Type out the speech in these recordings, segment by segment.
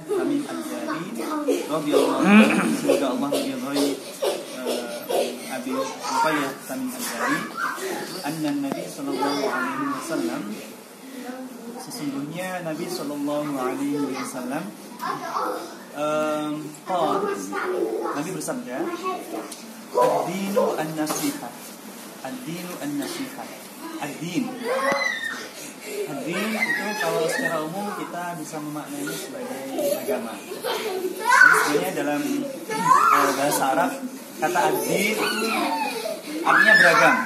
Tamim Al-Dari radhiyallahu anhu, semoga Allah meridhai Abi Ruqayyah Tamim Al-Dari, anna Nabi sallallahu alaihi wasallam, sesungguhnya Nabi sallallahu alaihi wasallam Nabi bersabda, ad-dinu an-nasihah. Ad-dinu an-nasihah. Ad-din itu kalau secara umum kita bisa memaknainya sebagai agama. Sebenarnya dalam bahasa Arab kata ad-din itu artinya beragam.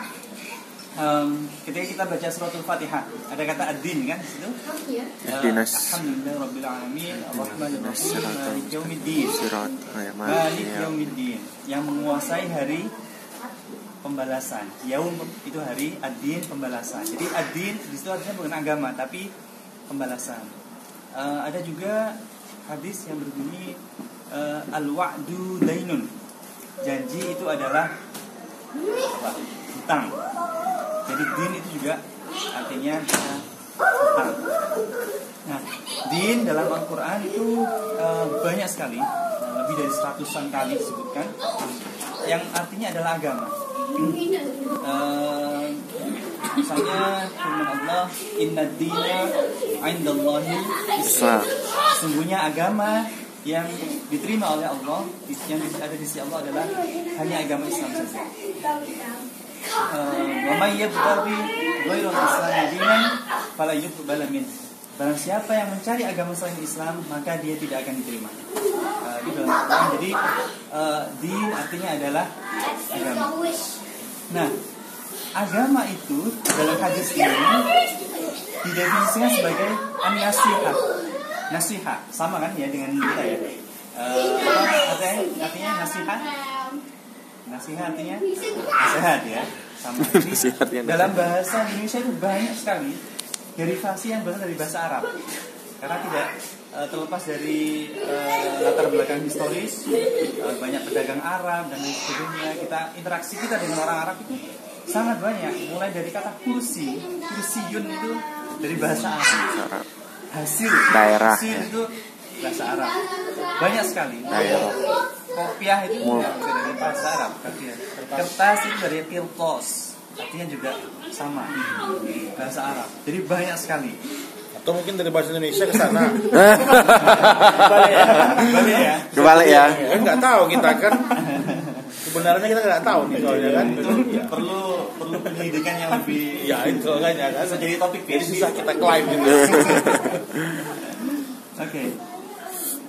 Ketika kita baca suratul Fatihah ada kata ad-din kan di situ. Alhamdulillahirabbil alamin arrahmanir rahim maliki yaumiddin. Maliki yaumiddin, yang menguasai hari pembalasan. Yaum itu hari, ad-din pembalasan. Jadi ad-din di situ artinya bukan agama tapi pembalasan. Ada juga hadis yang berbunyi al-wa'du dainun. Janji itu adalah hutang. Jadi din itu juga artinya hutang. Nah, din dalam Al-Quran itu banyak sekali, lebih dari 100-an kali disebutkan, yang artinya adalah agama. Misalnya firman Allah, inna dina indallahi Islam. Sesungguhnya agama yang diterima oleh Allah, yang ada di sisi Allah adalah hanya agama Islam saja. Wa may yabtaghi ghairal Islam dinan fala yuqbal min. Barang siapa yang mencari agama selain Islam, maka dia tidak akan diterima. Di dalam Al-Quran, jadi din artinya adalah agama. Nah, agama itu dalam hadis ini didefinisikan sebagai an-nasihah. Nasihat sama kan ya dengan kita ya. Artinya nasihat. Nasihat artinya nasihat ya. Sama. Jadi, dalam bahasa Indonesia itu banyak sekali derivasi yang berasal dari bahasa Arab. Karena tidak terlepas dari latar belakang historis, banyak pedagang Arab dan lain sebagainya. Interaksi kita dengan orang Arab itu sangat banyak. Mulai dari kata kursi, kursiyun itu dari bahasa Arab. Hasil daerah itu bahasa Arab. Banyak sekali. Kopiah itu juga dari bahasa Arab. Kertas itu dari qirtas, artinya juga sama bahasa Arab. Jadi banyak sekali. Atau mungkin dari bahasa Indonesia ke sana. Kebalik ya. Enggak tahu kita kan. Sebenarnya kita nggak tahu nih soalnya kan. Perlu pendidikan yang lebih. Ya itu soalnya kan. Jadi topik jadi susah kita klaim gitu. Oke.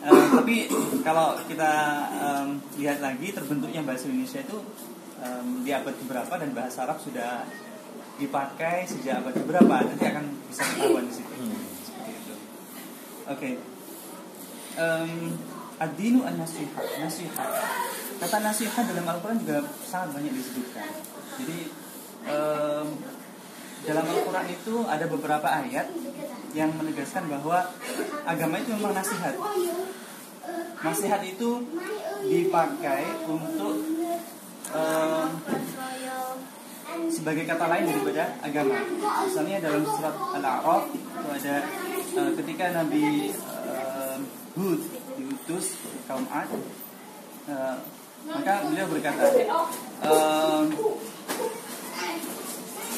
Tapi kalau kita lihat lagi terbentuknya bahasa Indonesia itu di abad keberapa dan bahasa Arab sudah dipakai sejak abad keberapa, nanti akan bisa ketahuan di situ. Seperti itu. Oke. Ad-dinu an-nasihah. Nasihat. Kata nasihat dalam Al-Quran juga sangat banyak disebutkan. Jadi dalam Al-Quran itu ada beberapa ayat yang menegaskan bahwa agama itu memang nasihat. Nasihat itu dipakai untuk sebagai kata lain daripada agama. Misalnya dalam surat Al-A'raf itu ada ketika Nabi Hud diutus ke kaum Ad, maka beliau berkata,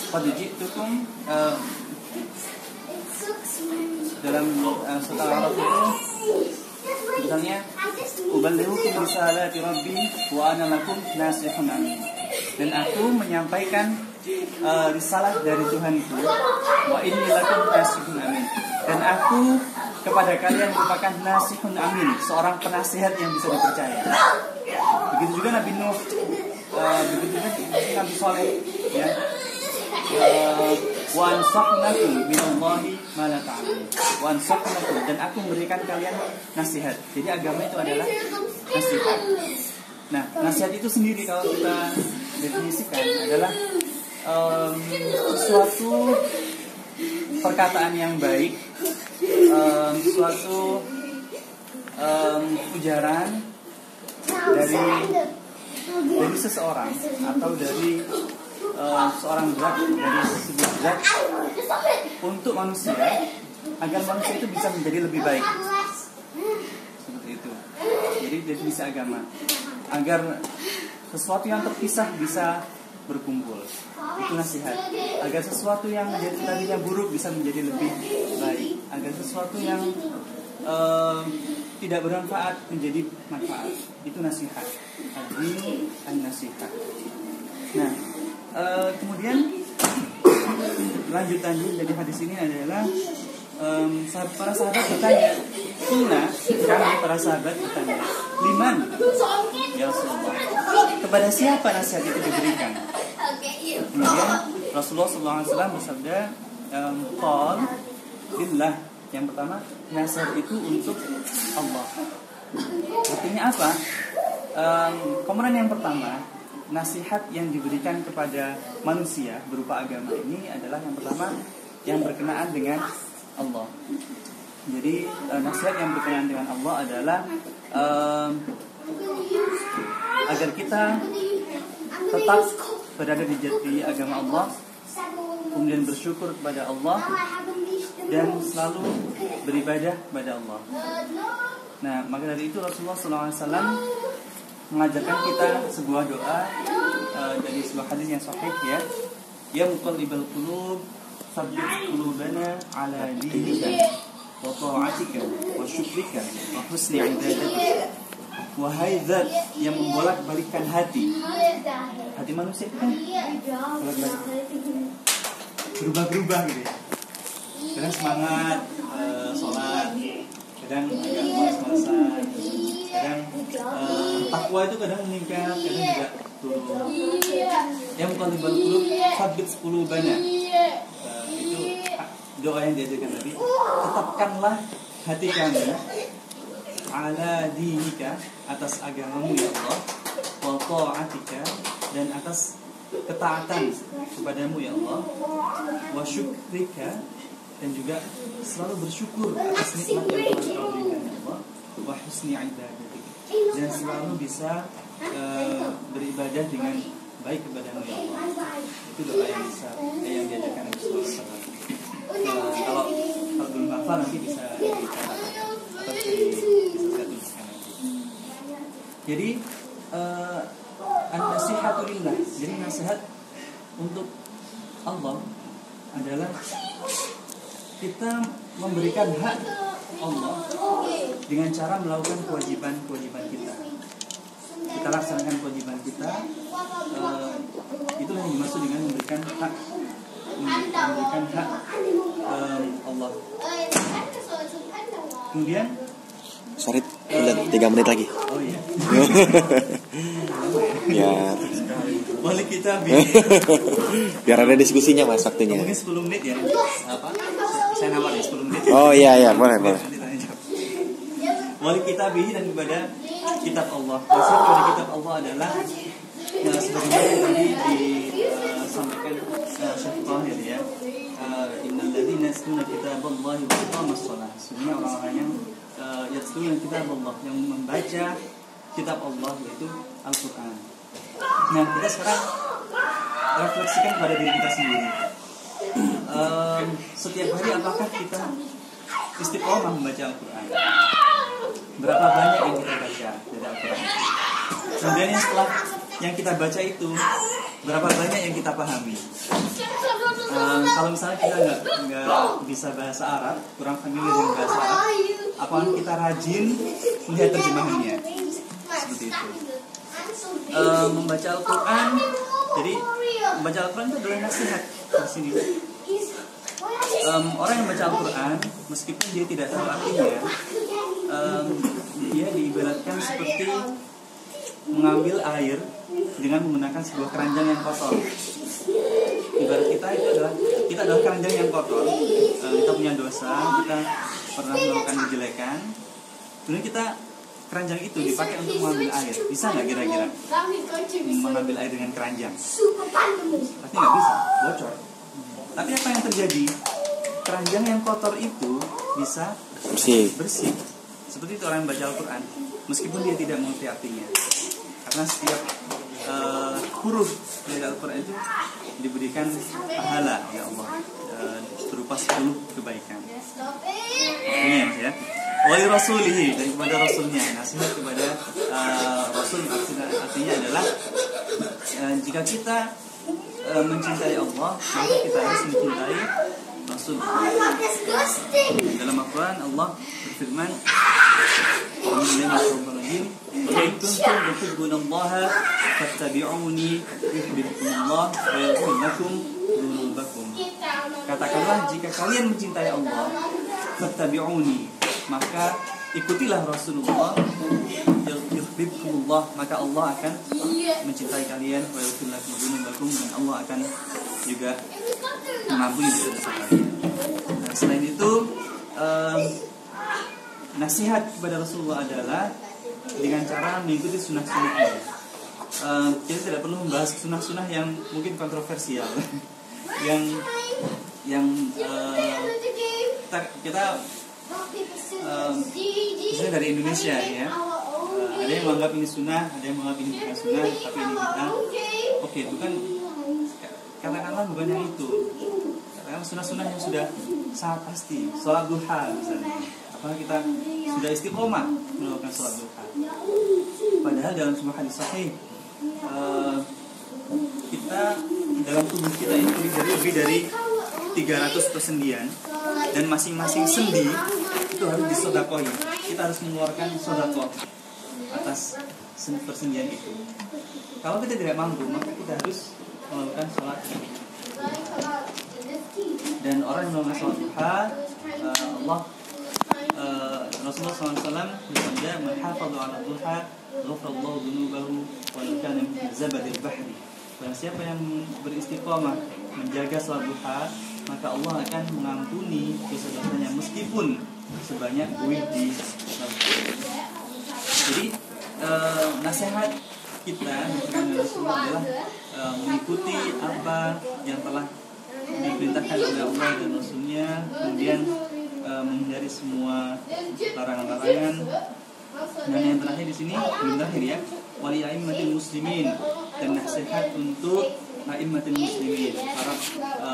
qad ji'tukum, dalam surat Al-A'raf itu misalnya, uballighukum risalati rabbi wa ana lakum nasihun amin. Dan aku menyampaikan risalah dari Tuhanku, wa inni lakum nasihun amin. Dan aku kepada kalian merupakan nasihun amin, seorang penasihat yang bisa dipercaya. Begitu juga Nabi Nuh, begitu juga Nabi Saleh, ya. Wa ansaqnakum minallahi ma la ta'lamun. Wa ansaqnakum, dan aku memberikan kalian nasihat. Jadi agama itu adalah nasihat. Nah, nasihat itu sendiri kalau kita definisikan adalah suatu perkataan yang baik, suatu ujaran dari seseorang atau dari seorang zat, dari sebuah zat untuk manusia, agar manusia itu bisa menjadi lebih baik. Jadi definisi agama agar sesuatu yang terpisah bisa berkumpul, itu nasihat. Agar sesuatu yang menjadi tadinya buruk bisa menjadi lebih baik. Agar sesuatu yang tidak bermanfaat menjadi manfaat, itu nasihat. Ad-din an-nasihat. Nah, kemudian lanjutannya dari hadis ini adalah para sahabat bertanya, kami para sahabat bertanya, liman ya Rasulullah, kepada siapa nasihat itu diberikan? Kemudian Rasulullah SAW bersabda, qal billah. Yang pertama, nasihat itu untuk Allah. Artinya apa? Kemudian yang pertama, nasihat yang diberikan kepada manusia berupa agama ini adalah yang pertama yang berkenaan dengan Allah. Jadi nasihat yang berkenaan dengan Allah adalah agar kita tetap berada di agama Allah, kemudian bersyukur kepada Allah dan selalu beribadah kepada Allah. Nah, maka dari itu Rasulullah SAW mengajarkan kita sebuah doa dari sebuah hadis yang sahih, ya muqallibal qulub tsabbit qulubana ala dinika wa ta'atika wa syukrika wa husni ibadatika. Wahai zat yang membolak-balikkan hati manusia itu kan bolak-balik, berubah-berubah gitu ya. Kadang semangat sholat, kadang agak malas-malasan, kadang takwa itu kadang meningkat, kadang juga turun. Yang muqallibal qulub tsabbit qulubana, itu doa yang diajarkan tadi. Tetapkanlah hati kami ala dinika, atas agamamu ya Allah, wa ta'atika, dan atas ketaatan kepadamu ya Allah, wa syukrika, dan juga selalu bersyukur atas nikmat yang telah Kau berikan ya Allah, wa husni ibadatika, dan selalu bisa beribadah dengan baik kepadamu ya Allah. Itu doa yang bisa yang diajarkan Nabi sallallahu alaihi wasallam. Kalau belum hafal nanti bisa dicatat atau bisa tuliskan nanti. Jadi an-nasihatu lillah, jadi nasihat untuk Allah adalah kita memberikan hak Allah dengan cara melakukan kewajiban-kewajiban kita. Kita laksanakan kewajiban kita, itulah yang dimaksud dengan memberikan hak Allah. Kemudian sorry, udah 3 menit lagi. Oh iya. Ya. Boleh kita biar ada diskusinya Mas waktunya. Mungkin 10 menit ya. Apa? Saya nawarin 10 menit. Oh iya boleh. Boleh kita bihi dan kepada kitab Allah. Maksud kepada kitab Allah adalah sebagaimana yang tadi disampaikan Syekh Tahir ya. Innal ladzina yatluna kitaballahi wa aqamus shalah. Sebenarnya orang-orang yang yatluna kitabullah, yang membaca kitab Allah, yaitu Al-Qur'an. Nah, kita sekarang refleksikan pada diri kita sendiri. Setiap hari apakah kita istiqomah membaca Al-Qur'an? Berapa banyak yang kita baca dari Al-Quran? Kemudian setelah yang kita baca itu, berapa banyak yang kita pahami? Kalau misalnya kita nggak bisa bahasa Arab, kurang familiar dengan bahasa Arab, apakah kita rajin melihat terjemahannya? Seperti itu. Membaca Al-Quran, jadi membaca Al-Quran itu adalah nasihat di sini. Orang yang membaca Al-Quran, meskipun dia tidak tahu artinya, dia diibaratkan seperti mengambil air dengan menggunakan sebuah keranjang yang kotor. Ibarat kita adalah keranjang yang kotor. Kita punya dosa, kita pernah melakukan kejelekan, kemudian keranjang itu dipakai untuk mengambil air. Bisa nggak kira-kira mengambil air dengan keranjang? Pasti nggak bisa, bocor. Tapi apa yang terjadi? Keranjang yang kotor itu bisa bersih. Seperti itu orang yang baca Al-Quran, meskipun dia tidak mengerti artinya, karena setiap huruf dari Al-Quran itu diberikan pahala ya Allah, berupa 10 kebaikan. Ini ya Mas ya. wa rasulihi, dan kepada rasulnya. Nasihat kepada rasul artinya adalah jika kita mencintai Allah, maka kita harus mencintai Rasul. Dalam Al-Quran Allah berfirman, Bismillahirrahmanirrahim, "In kuntum tuhibbunallaha fattabi'uni yuhibbukumullah wa yaghfir lakum dzunubakum." Katakanlah, jika kalian mencintai Allah, fattabi'uni, maka ikutilah Rasulullah, yuhibbukumullah, maka Allah akan mencintai kalian, wa yaghfir lakum dzunubakum, dan Allah akan juga mengampuni dosa kalian. Nah, selain itu nasihat kepada Rasulullah adalah dengan cara mengikuti sunnah-sunnahnya. Kita tidak perlu membahas sunnah-sunnah yang mungkin kontroversial, yang kita misalnya dari Indonesia ya, ada yang menganggap ini sunnah, ada yang menganggap ini bukan sunnah, tapi ini bid'ah. Oke, bukan, katakanlah bukan yang itu. Katakanlah sunnah-sunnah yang sudah sangat pasti, sholat duha misalnya. Apakah kita sudah istiqomah melakukan sholat duha? Padahal dalam sebuah hadis sahih, kita dalam tubuh kita ini lebih dari 300 persendian, dan masing-masing sendi itu harus disedekoi. Kita harus mengeluarkan sedekah atas persendian itu. Kalau kita tidak mampu, maka kita harus melakukan sholat. Dan orang yang melakukan sholat duha, Rasulullah SAW bersabda, "Man hafadha 'ala duha, ghafarallahu dzunubahu wa law kana min zabadil bahri." Dan siapa yang beristiqamah menjaga sholat duha, maka Allah akan mengampuni dosa-dosanya meskipun sebanyak buih di lautan. Jadi nasihat kita dengan Rasulullah adalah mengikuti apa yang telah diperintahkan oleh Allah dan Rasulnya, kemudian menghindari semua larangan-larangan. Dan yang terakhir di sini, belum terakhir ya, wali a'immatil muslimin, dan nasihat untuk a'immatil muslimin, para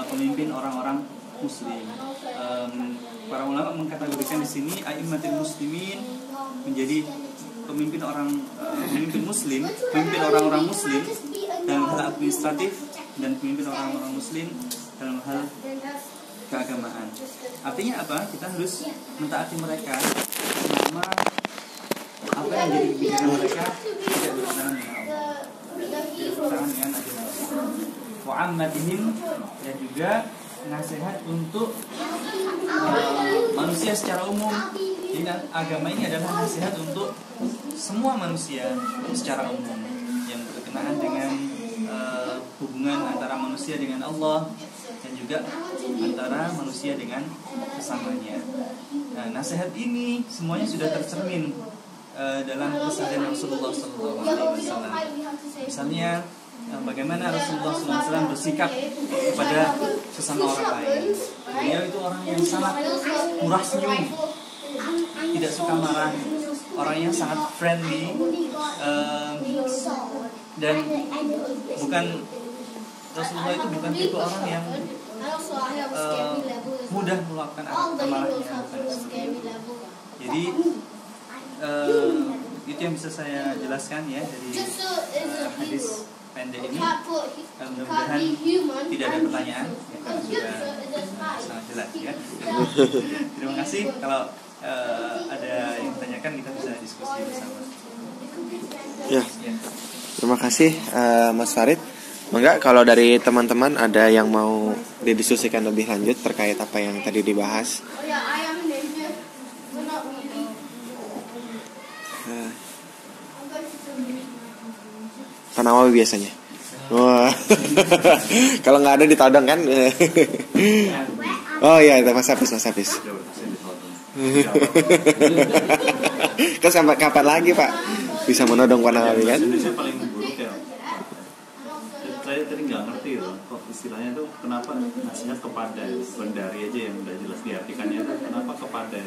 pemimpin orang-orang muslim. Para ulama mengkategorikan di sini a'immatil muslimin menjadi pemimpin muslim, pemimpin orang-orang muslim dalam hal administratif, dan pemimpin orang-orang muslim dalam hal keagamaan. Artinya apa? Kita harus mentaati mereka selama apa yang jadi kebijakan mereka tidak bertentangan dengan Allah, tidak bertentangan dengan agama Allah. Wa ammatihim, dan juga nasihat untuk manusia secara umum. Jadi agama ini adalah nasihat untuk semua manusia secara umum yang berkenaan dengan hubungan antara manusia dengan Allah dan juga antara manusia dengan sesamanya. Nah, nasihat ini semuanya sudah tercermin dalam keseharian Rasulullah SAW. Misalnya bagaimana Rasulullah SAW bersikap kepada sesama orang lain. Beliau itu orang yang sangat murah senyum, tidak suka marah, orang yang sangat friendly, dan Rasulullah itu bukan tipe orang yang mudah meluapkan amarahnya. Jadi itu yang bisa saya jelaskan ya dari hadis pendek ini. Mudah-mudahan tidak ada pertanyaan ya, karena sudah sangat jelas ya. Terima kasih. Kalau ada yang ditanyakan, kita bisa diskusi bersama. Ya. Terima kasih Mas Farid. Enggak, kalau dari teman-teman ada yang mau didiskusikan lebih lanjut terkait apa yang tadi dibahas. Kanawawi biasanya. Wah. Kalau nggak ada ditodong kan? Oh iya, itu Mas Hafiz. Kan sampai kapan lagi Pak bisa menodong Kanawawi kan? Indonesia paling buruk ya. Saya tadi nggak ngerti loh, kok istilahnya tuh kenapa nasihat kepada, bukan dari aja yang udah jelas diartikannya tuh kenapa kepada.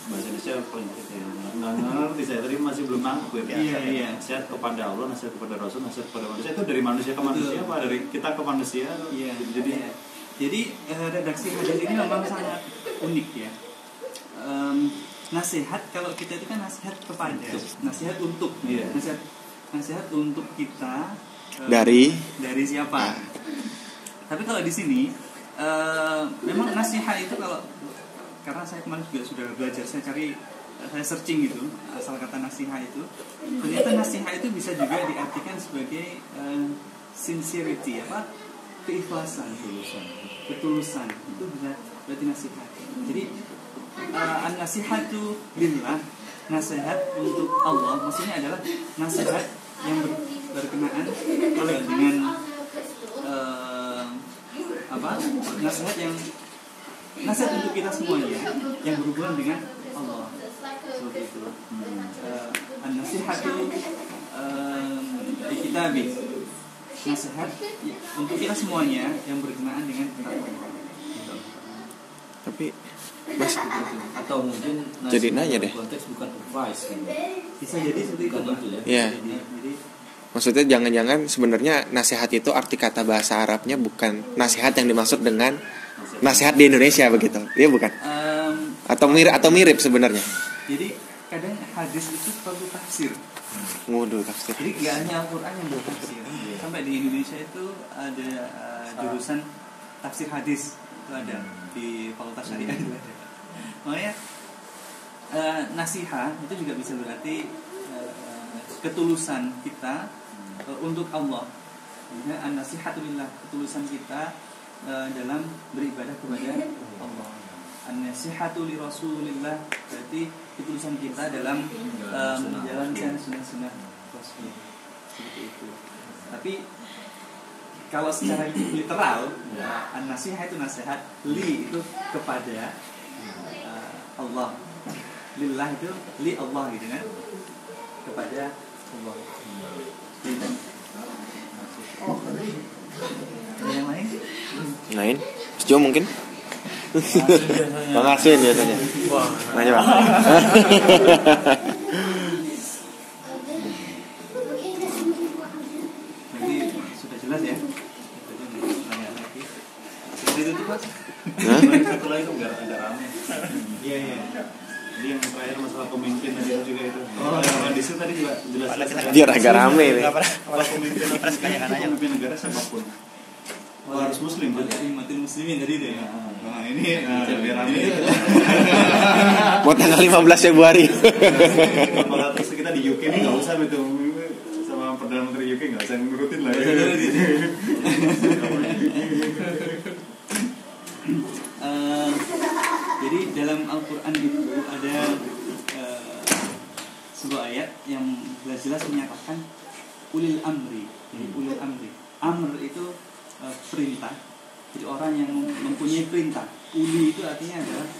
Bahasa Indonesia paling gitu ya. Nggak ngerti, saya tadi masih belum nangkep ya. Iya. Nasihat kepada Allah, nasihat kepada Rasul, nasihat kepada manusia, itu dari manusia ke manusia apa dari kita ke manusia? Iya. Jadi redaksi hadis ini memang sangat unik ya. nasihat kalau kita itu kan nasihat kepada, nasihat untuk, nasihat untuk kita dari siapa. Tapi kalau di sini memang nasihat itu kalau, karena saya kemarin juga sudah belajar, saya searching gitu asal kata nasihat itu, ternyata nasihat itu bisa juga diartikan sebagai sincerity, keikhlasan, ketulusan, itu bisa berarti nasihat. Jadi an-nasihatu lillah, nasihat untuk Allah, maksudnya adalah nasihat yang berkenaan dengan nasihat untuk kita semuanya yang berhubungan dengan Allah, seperti itu. An-nasihatu di kitabih, nasihat untuk kita semuanya yang berkenaan dengan kitab Allah. Tapi Mas, atau mungkin jadi nanya deh. Konteks bukan advice kan? Bisa jadi seperti itu, Pak. Iya. Maksudnya jangan-jangan sebenarnya nasihat itu arti kata bahasa Arabnya bukan nasihat yang dimaksud dengan nasihat di Indonesia begitu. Iya bukan? Atau mirip sebenarnya. Jadi kadang hadis itu perlu tafsir. Waduh, tafsir. Jadi nggak hanya Al-Quran yang bertafsir. Sampai di Indonesia itu ada jurusan tafsir hadis, itu ada di Fakultas Syariah itu ada. Makanya nasihat itu juga bisa berarti ketulusan kita untuk Allah. An-nasihatulillah, ketulusan kita dalam beribadah kepada Allah. An-nasihatu li Rasulillah, berarti ketulusan kita dalam menjalankan sunnah-sunnah Rasul. Seperti itu. Tapi kalau secara literal, an-nasihat itu nasihat, li itu kepada Allah, lillah itu li Allah gitu kan, kepada Allah. Yang lain? Lain? Sejauh mungkin? Bang Asin biasanya. Nanya Bang. Nanti sudah jelas ya. Nanya lagi. Sudah ditutup Mas? Satu lagi tuh agak rame. Iya. Jadi yang terakhir masalah pemimpin tadi juga itu. Di situ tadi juga jelas. Biar agak rame nih. Pemimpin negara siapapun harus muslim kan? Mati muslimin tadi itu ya. Nah ini biar rame. Buat tanggal 15 Februari. Terus kita di UK ini nggak usah itu sama Perdana Menteri UK nggak usah ngurutin lah. Jadi dalam Al-Quran itu ada sebuah ayat yang jelas-jelas menyatakan ulil amri. Ulil amri. Amr itu perintah. Jadi orang yang mempunyai perintah. Uli itu artinya adalah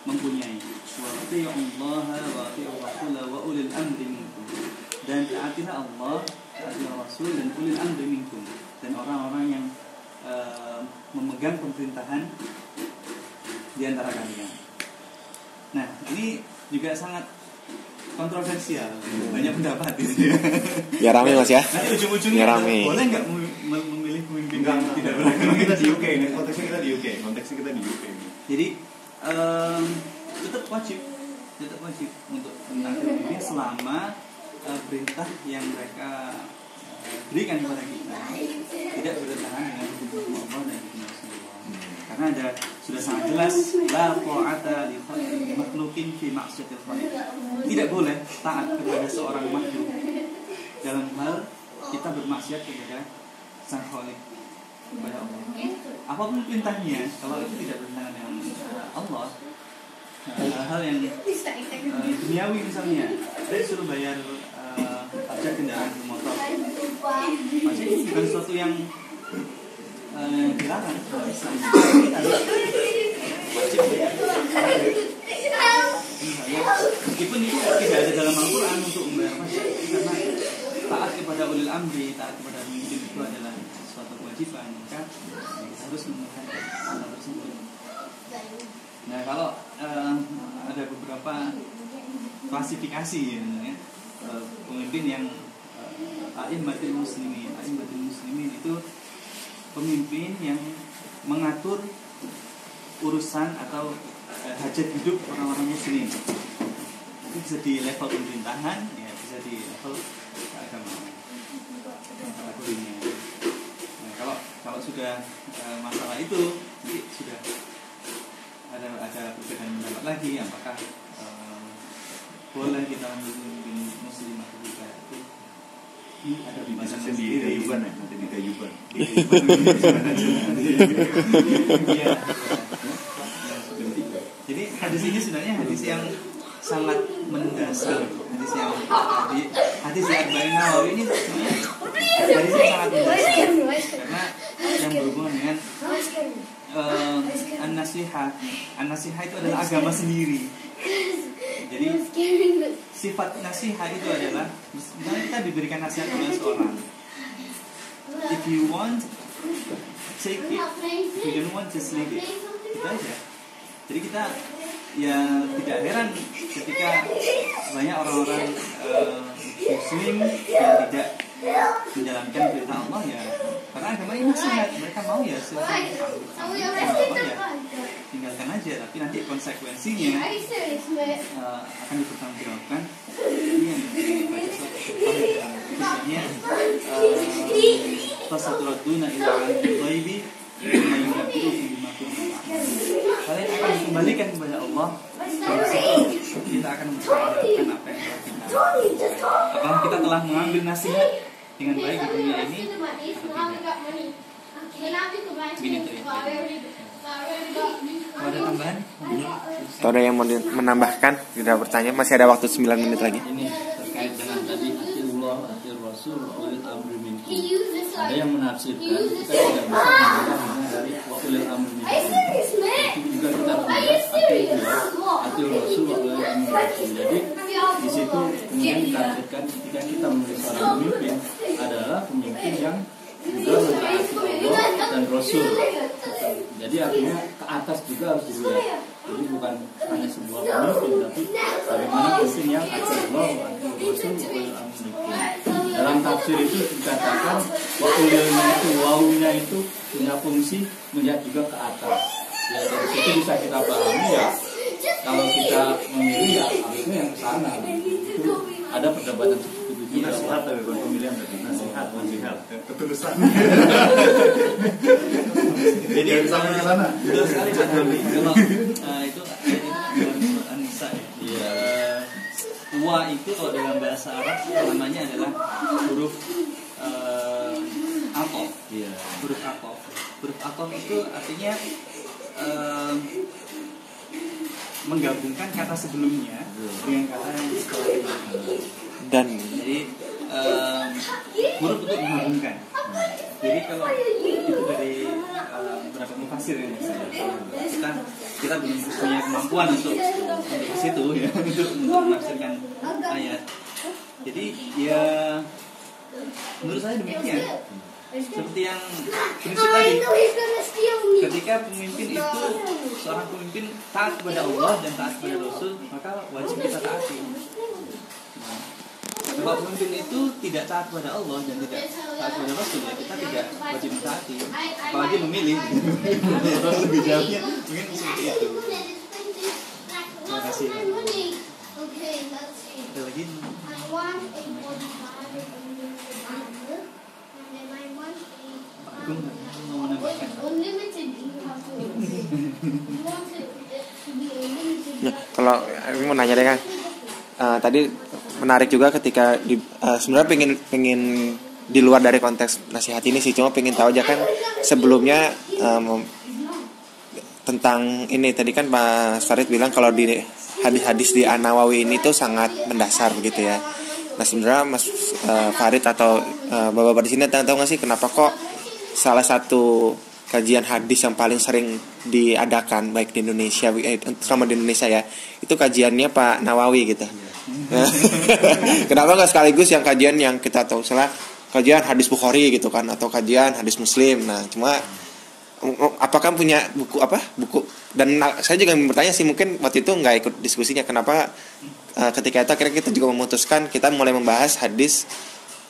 mempunyai. Wa ati'u Allah wa ati'u Rasul wa ulil amri minkum. Dan taatilah Allah, taatilah Rasul dan ulil amri minkum. Dan orang-orang yang memegang pemerintahan di antara kalian. Nah, ini juga sangat kontroversial, banyak pendapat di sini. Ya rame Mas ya. Nanti ujung-ujungnya boleh nggak memilih pemimpin yang tidak beragama? Kita di UK ini, konteksnya kita di UK. Jadi tetap wajib untuk menaati pemimpin selama perintah yang mereka berikan kepada kita tidak bertentangan dengan hukum Allah dan hukum Rasulullah. Karena sudah sangat jelas la ta'ata li makhluqin fi ma'siyatil khaliq. Tidak boleh taat kepada seorang makhluk dalam hal kita bermaksiat kepada Sang Khaliq, kepada Allah. Apapun perintahnya, kalau itu tidak bertentangan dengan Allah, hal-hal yang duniawi misalnya, saya disuruh bayar pajak kendaraan bermotor, pajak itu bukan sesuatu yang dilarang. Kita wajib bayar. Meskipun itu tidak ada dalam Al-Quran untuk membayar pajak, karena taat kepada ulil amri, taat kepada pemimpin itu adalah suatu kewajiban, maka kita harus memenuhi hal tersebut. Nah, kalau ada beberapa klasifikasi ya, pemimpin yang a'immatul muslimin itu pemimpin yang mengatur urusan atau hajat hidup orang-orang muslim. Itu bisa di level pemerintahan, ya bisa di level keagamaan. Nah, kalau sudah masalah itu jadi sudah ada perbedaan pendapat lagi, apakah boleh kita memimpin muslim atau tidak, itu ada di masa sendiri. Gayuban ya, nanti di Gayuban. Jadi hadis ini sebenarnya hadis yang sangat mendasar, hadis yang Arba'in Nawawi ini sebenarnya hadis yang sangat mendasar karena yang berhubungan dengan an-nasihah itu adalah agama sendiri. Jadi sifat nasihat itu adalah misalnya kita diberikan nasihat oleh seorang, if you want take it, if you don't want just leave it, itu aja. Jadi kita ya tidak heran ketika banyak orang-orang muslim yang tidak menjalankan perintah Allah, ya karena agama ini nasihat, mereka mau ya tinggalkan aja, tapi nanti konsekuensinya akan dipertanggungjawabkan. Ini yang misalnya fasaturaduna ila alimil ghaibi ma yunabbi'ukum bima kuntum ta'malun. Kalian akan dikembalikan kepada Allah, dan kita akan menjalankan apa yang kita telah mengambil nasihat dengan baik di dunia ini atau tidak. Gini tuh ya. Ada tambahan? Atau ada yang mau menambahkan? Tidak bertanya, masih ada waktu 9 menit lagi. Ini terkait dengan tadi Atilullah, Atil Rasul, Ulil Amri Minkum. Ada yang menafsirkan kita tidak bisa menggunakan dari Ulil Amri Minkum. Itu juga kita melihat Atil Rasul, Ulil Amri Minkum. Jadi di situ kemudian ditafsirkan ketika kita memilih seorang pemimpin adalah pemimpin yang juga mentaati Allah dan Rasul. Jadi artinya ke atas juga harus dilihat. Jadi bukan hanya sebuah pemimpin, tapi bagaimana pemimpin yang Allah, Rasul, ulil amri. Dalam tafsir itu dikatakan wa ulilnya itu, wawunya itu punya fungsi melihat juga ke atas. Ya dari situ bisa kita pahami ya. Kalau kita memilih ya harusnya yang ke sana. Itu ada perdebatan seperti itu. Nasihat tapi bukan pemilihan tadi. Nasihat ketulusan. Jadi sampai ke sana. Betul sekali kalau itu An-Nisa ya. Wa itu kalau dalam bahasa Arab namanya adalah huruf atof. Iya. Huruf atof. Huruf atof itu artinya menggabungkan kata sebelumnya dengan kata yang setelahnya. Dan jadi huruf untuk menggabungkan. Jadi kalau itu dari beberapa mufasir ya, kita belum punya kemampuan untuk ke situ ya, untuk menafsirkan ayat. Jadi ya menurut saya demikian. Seperti yang prinsip tadi, ketika pemimpin itu seorang pemimpin taat kepada Allah dan taat kepada Rasul, maka wajib kita taati. Kalau pemimpin itu tidak taat kepada Allah dan tidak taat kepada Rasul, ya kita tidak wajib mentaati, apalagi memilih. Lebih jauhnya mungkin seperti itu. Terima kasih. Ada lagi? Mau menambahkan? ya, kalau aku mau nanya deh kan, tadi menarik juga ketika sebenarnya pengen di luar dari konteks nasihat ini sih, cuma pengen tahu aja kan sebelumnya tentang ini tadi kan Pak Farid bilang kalau di hadis-hadis di An-Nawawi ini tuh sangat mendasar begitu ya. Nah sebenarnya Mas Farid atau bapak-bapak di sini tahu nggak sih kenapa kok salah satu kajian hadis yang paling sering diadakan baik di Indonesia, terutama di Indonesia ya, itu kajiannya Pak Nawawi gitu. Kenapa nggak sekaligus yang kajian yang kita tahu salah kajian hadis Bukhari gitu kan, atau kajian hadis Muslim. Nah cuma apakah punya buku dan saya juga bertanya sih, mungkin waktu itu nggak ikut diskusinya kenapa ketika itu akhirnya kita juga memutuskan kita mulai membahas hadis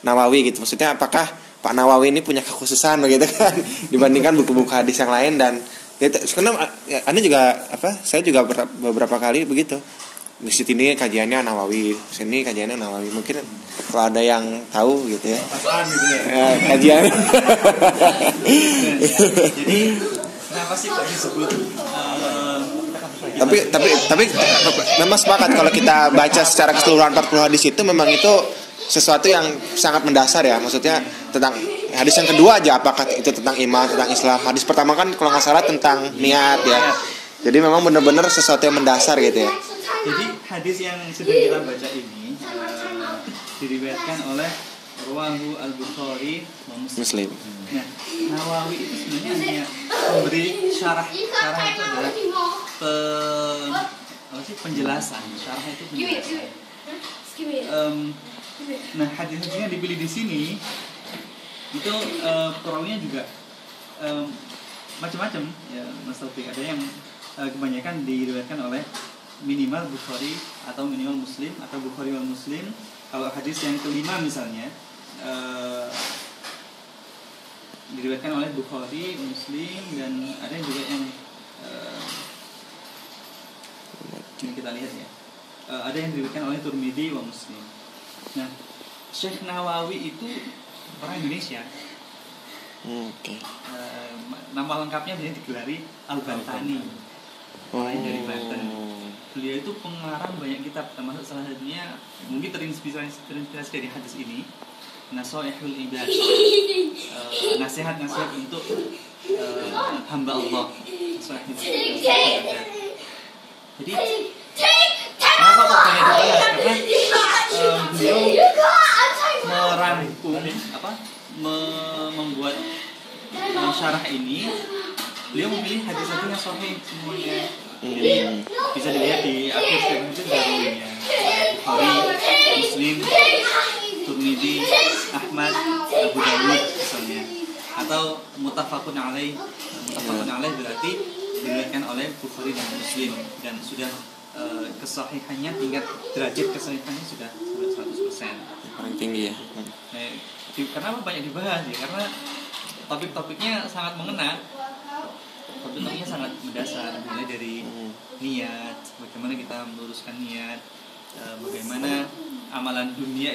Nawawi gitu. Maksudnya apakah Pak Nawawi ini punya kekhususan begitu kan dibandingkan buku-buku hadis yang lain, dan Karena Anda juga saya juga beberapa kali begitu. Di sini kajiannya Nawawi, sini kajiannya Nawawi. Mungkin kalau ada yang tahu gitu ya. Kajian. Jadi kenapa sih kok disebut? Tapi memang sepakat kalau kita baca secara keseluruhan 40 hadis itu memang itu sesuatu yang sangat mendasar ya. Maksudnya tentang hadis yang kedua aja, apakah itu tentang iman, tentang Islam. Hadis pertama kan kalau nggak salah tentang niat ya. Jadi memang benar-benar sesuatu yang mendasar gitu ya. Jadi hadis yang sedang kita baca ini diriwayatkan oleh Rawahu Al-Bukhari wa Muslim. Nah, Nawawi itu sebenarnya hanya memberi syarah. Syarah itu adalah penjelasan. Syarah itu penjelasan. Nah, hadis-hadis yang dipilih di sini itu perawinya juga macam-macam ya, Mas Taufik. Ada yang kebanyakan diriwayatkan oleh minimal Bukhari atau minimal Muslim atau Bukhari wal Muslim. Kalau hadis yang kelima misalnya diriwayatkan oleh Bukhari, Muslim, dan ada yang juga yang ini kita lihat ya, ada yang diriwayatkan oleh Tirmidzi wa Muslim. Nah, Syekh Nawawi itu orang Indonesia. Oke. Nama lengkapnya biasanya digelari Al-Bantani, orang dari Banten. Beliau itu pengarang banyak kitab, termasuk salah satunya mungkin terinspirasi dari hadis ini, Nasaihul Ibad, nasihat-nasihat untuk hamba Allah. Jadi kenapa kok banyak dibahas? Karena beliau merangkum membuat syarah ini, beliau memilih hadis-hadis yang sahih semuanya. Jadi bisa dilihat di akhir statement itu barunya Bukhari, Muslim, Tirmidzi, Ahmad, Abu Dawud misalnya, atau muttafaqun alaih. Muttafaqun alaih berarti diriwayatkan oleh Bukhari dan Muslim dan sudah kesahihannya, tingkat derajat kesahihannya sudah 100%. Paling tinggi ya. Kenapa banyak dibahas ya? Karena topik-topiknya sangat mengena. Topiknya sangat mendasar, mulai dari niat, bagaimana kita meluruskan niat, bagaimana amalan dunia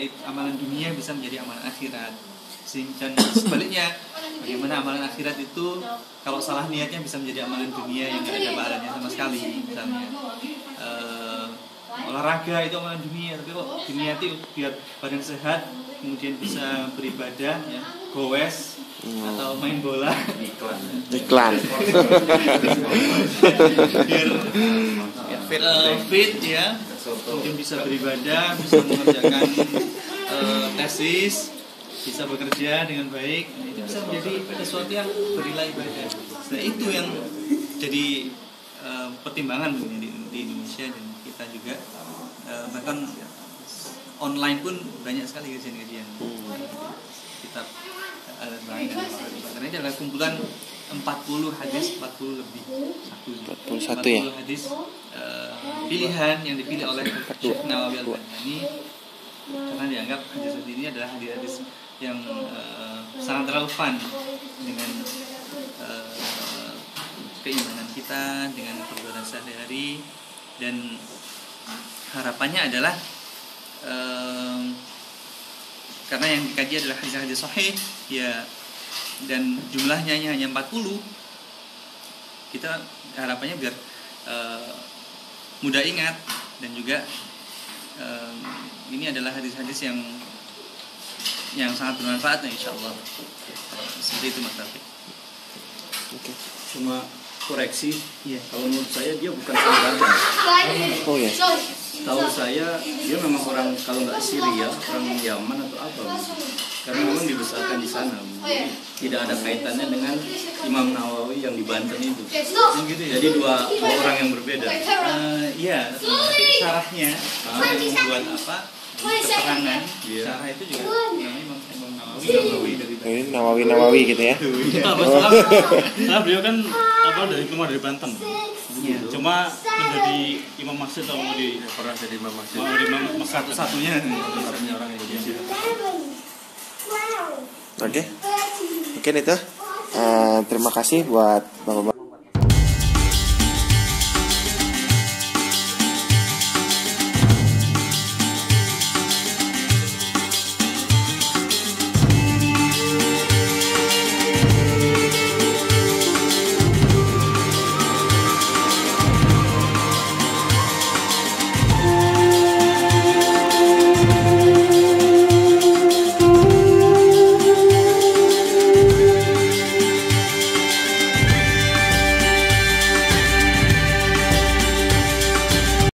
bisa menjadi amalan akhirat, dan sebaliknya bagaimana amalan akhirat itu kalau salah niatnya bisa menjadi amalan dunia yang tidak ada pahalanya sama sekali. Misalnya olahraga itu amalan dunia, tapi kok diniati biar badan sehat, kemudian bisa beribadah ya, goes atau main bola, iklan biar fit ya, kemudian bisa beribadah, bisa mengerjakan tesis, bisa bekerja dengan baik. Nah, itu bisa menjadi sesuatu yang bernilai ibadah. Nah, itu yang jadi pertimbangan di Indonesia dan kita juga, bahkan online pun banyak sekali kajian-kajian kitab al-Bani. Karena ini adalah kumpulan 40 hadis, 40 lebih 41 ya. Hadis pilihan yang dipilih oleh Syekh Nawawi Al-Bantani karena dianggap hadis ini adalah hadis-hadis yang sangat relevan dengan keimanan kita, dengan perbuatan sehari-hari, dan harapannya adalah karena yang dikaji adalah hadis-hadis sahih ya, dan jumlahnya hanya 40, kita harapannya biar mudah ingat, dan juga ini adalah hadis-hadis yang sangat bermanfaat insyaallah. Seperti itu Mas Taufik. Oke. Cuma koreksi, kalau menurut saya dia bukan penggabung. Oh ya. Tahu saya dia memang orang, kalau nggak Syria, orang Yaman atau apa, karena memang dibesarkan di sana. Tidak ada kaitannya dengan Imam Nawawi yang di Banten itu. Gitu ya? Jadi dua orang yang berbeda. Iya, tapi syarahnya yang membuat keterangan syarah itu juga Imam Nawawi dari Nawawi gitu ya. Nah, beliau kan dari Banten. Cuma menjadi imam masjid atau mau pernah jadi imam masjid. Satu-satunya orang Indonesia. Oke. Mungkin itu. Terima kasih buat Bapak-bapak.